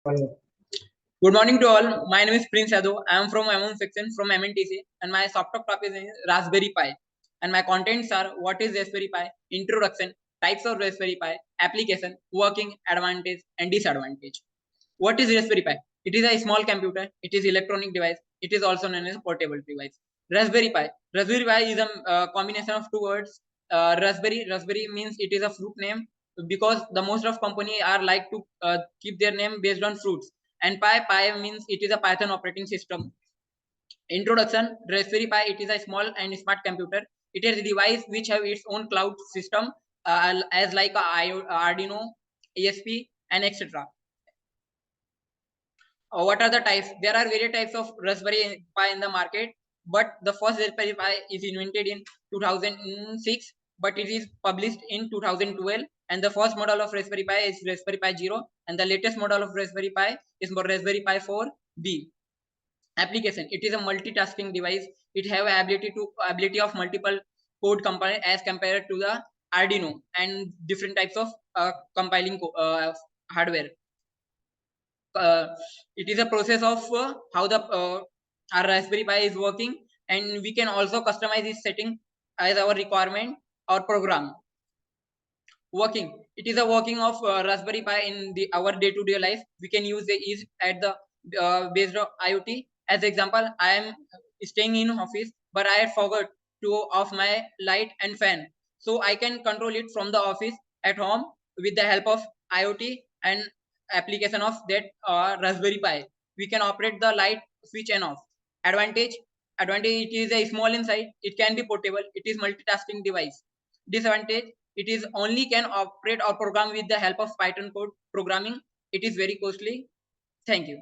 Good morning to all. My name is Prince Yadav. I am from MM section from MNTC, and my software topic is Raspberry Pi. And my contents are: what is Raspberry Pi, introduction, types of Raspberry Pi, application, working, advantage, and disadvantage. What is Raspberry Pi? It is a small computer. It is electronic device. It is also known as portable device. Raspberry Pi. Raspberry Pi is a combination of two words. Raspberry means it is a fruit name because the most of company are like to keep their name based on fruits. And Pi means it is a Python operating system. Introduction: Raspberry Pi. It is a small and smart computer. It is a device which have its own cloud system as like a Arduino, ESP, and etc. What are the types? There are various types of Raspberry Pi in the market, but the first Raspberry Pi is invented in 2006, but it is published in 2012. And the first model of Raspberry Pi is Raspberry Pi Zero, and the latest model of Raspberry Pi is Raspberry Pi 4B. Application: it is a multitasking device. It have ability of multiple code component as compared to the Arduino and different types of compiling hardware. It is a process of how the our Raspberry Pi is working, and we can also customize this setting as our requirement or program. Working: it is a working of Raspberry Pi in our day-to-day life. We can use the is at the based on IoT. As example, I am staying in office, but I forgot to off my light and fan, so I can control it from the office at home with the help of IoT and application of that Raspberry Pi. We can operate the light switch and off. Advantage: it is a small in size. It can be portable. It is multitasking device. Disadvantage: it is only can operate or program with the help of Python code programming. It is very costly. Thank you.